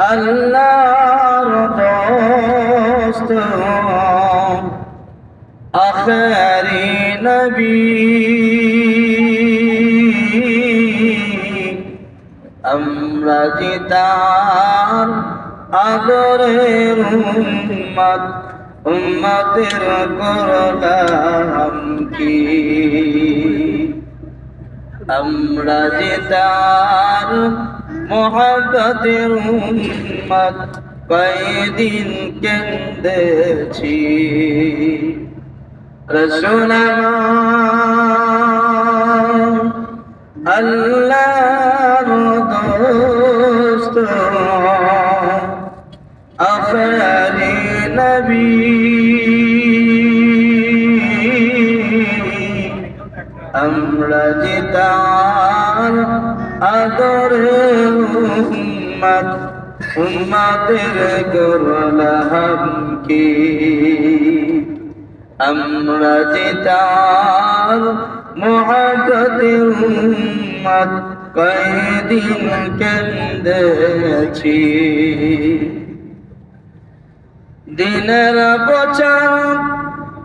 আল্লাহর দোস্ত আখেরি নবী আমরা যে তার আদরের উম্মত উম্মতের করলাম কি আমরা যে তার মোহাব্বতের উম্মত কয়দিন কেঁদেছি রাসূল আমার আল্লাহর দোস্ত আখেরি নবী আমরা যে তার আদরের উম্মত উম্মতের করলাম কি আমরা যে তার মুহাব্বতের উম্মত কয়দিন কেঁদেছি দিনের প্রচার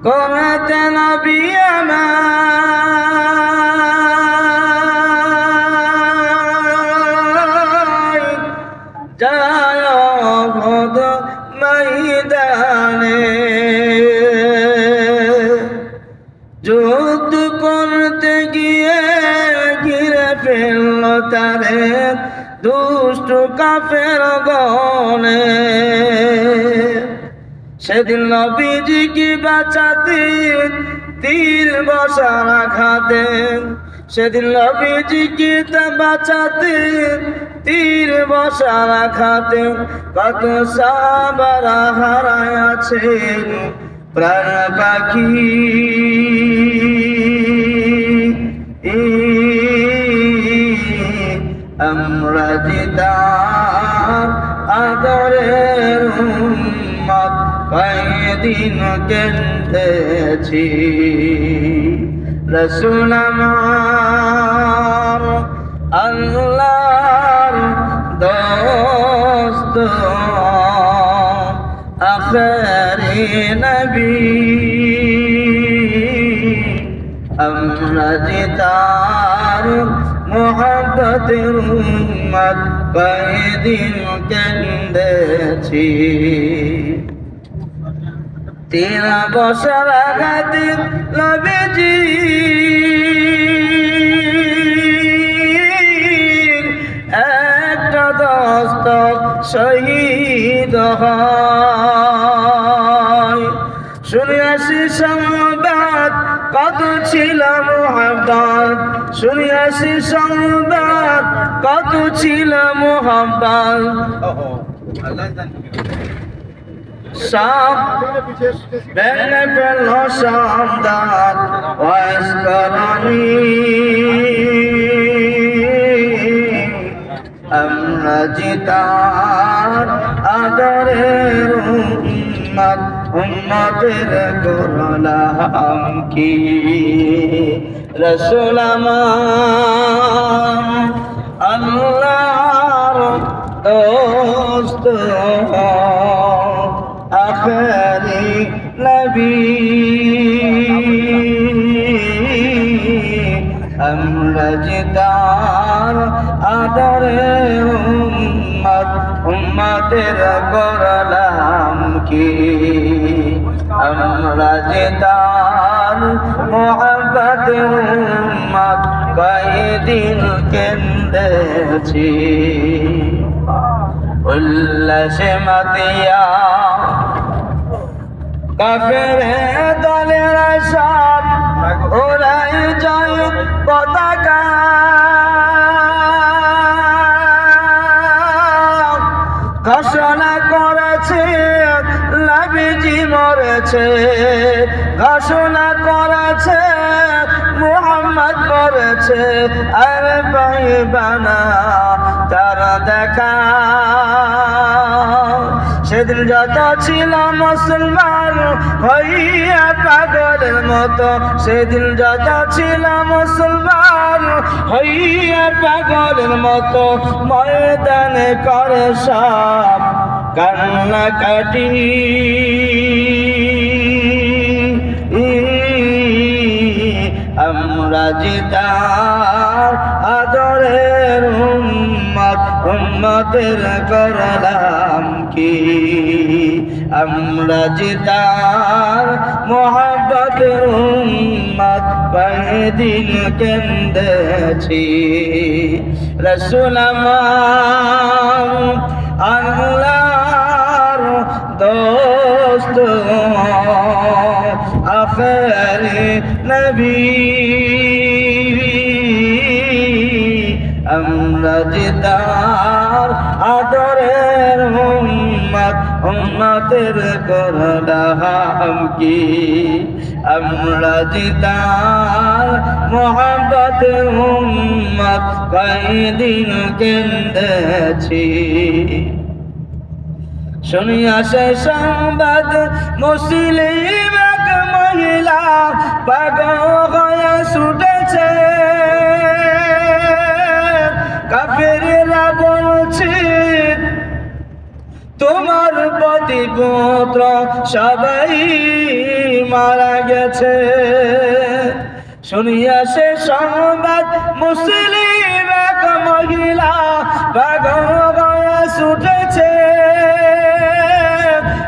করতে নবী আমার যায় ভদ ময়দানে যুদ্ধ করতে গিয়ে ঘিরে ফেলল তারে দুষ্ট কাফের গনে সেদিন নবীজি কি বাঁচাতে তীর বসার আঘাতে সেদিন নবীজি কি তা বাঁচাতে তীর বসার আঘাতে কত সাহাবারা হারায় আছেন প্রাণ পাখি আমরা যে তার আদরের উম্মত কয়দিন কেঁদেছি রাসূল আমার আল্লাহর দোস্ত আখেরি নবী আমরা যে তার মুহাব্বতের উম্মত কয়দিন কেঁদেছি 13 বছর আঘাতে নবীজি একটা দস্তক শহীদ হয় শুনে আসি সংবাদ কত ছিল মুহাব্বত শুনে আসি সংবাদ কত ছিল মুহাব্বত সব বেনে পেল সংবাদ ওয়াস করনি আমরা যে তার আদরের উম্মত উম্মতের করলাম কি রাসূল আমার আল্লাহর দোস্ত আখেরি নবী আমরা যে তার আদরের উম্মত উম্মতের করলাম কি আমরা যে তার মুহাব্বতের উম্মত কয়দিন কেঁদেছি উল্লাসে মাতিয়া কাফের দলের সব ওরাই জয় পতাকা ঘোষণা করেছে নবীজি মরেছে ঘোষণা করেছে মুহাম্মদ মরেছে আর পাইবানা তার দেখা সে সেদিন যত ছিল মুসলমান হইয়া পাগলের মতো, সেদিন যত ছিল মুসলমান হইয়া পাগলের মতো, ময়দানে করে সব কান্নাকাটি। আমরা যে তার আদরের উম্মত, উম্মতের করলাম কি? আমরা যে তার মোহাব্বতের উম্মত, কয়েকদিন কেন্দেছি। রাসূল আমার আল্লাহর দোস্ত, আখেরি নবী, আমরা যে তার আদরের উম্মত, উম্মতের করলাম কি? আমরা যে তার মোহাব্বতের উম্মত, কয়েকদিন কেন্দেছি। শুনিয়া সে সংবাদ মুসলিম এক মহিলা পাগল হয়ে ছুটেছে। কাফেররা বলছে তোমার প্রতিপুত্র সবাই মারা গেছে। শুনিয়া সে সংবাদ মুসলিম এক মহিলা পাগল হয়ে ছুটেছে।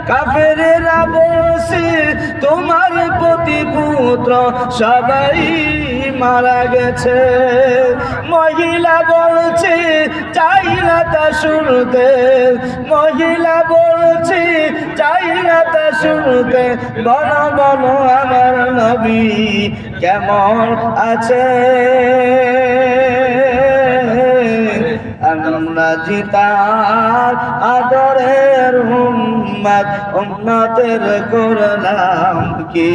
কাফেররা বলছে তোমার প্রতিপুত্র সবাই মারা গেছে। মহিলা বলছে চাই না তা শুনতে, মহিলা বলছে চাই না তা শুনতে। বলো বলো আমার নবী কেমন আছে? আমরা যে তার আদরের উম্মত, উম্মতের করলাম কি?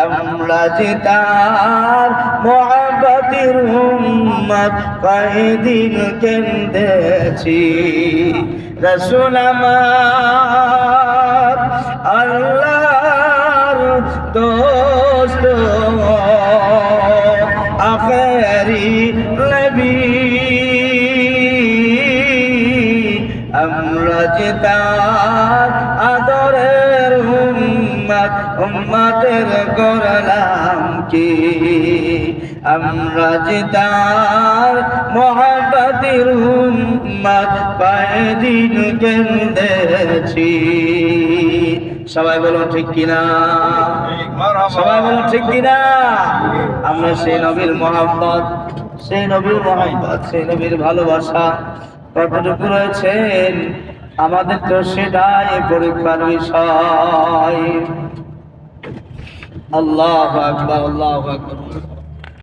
আমরা যে তার মোহাব্বতের উম্মত, কয়েকদিন কেন্দেছি। রাসূল আমার আল্লাহর দোস্ত, আখেরি নবী, আমরা যে তার আদরের উম্মত, উম্মতের করলাম কি? আমরা যে তার মোহাব্বতের উম্মত, কয়েকদিন কেন্দেছি। সবাই বলুন ঠিক কিনা? সবাই বলুন ঠিক কিনা? আমরা সেই নবীর মোহাব্বত, সেই নবীর মোহাব্বত, সেই নবীর ভালোবাসা কতটুকু রয়েছেন আমাদের তো সেটাই পরীক্ষার বিষয়। আল্লাহু আকবার, আল্লাহু আকবার।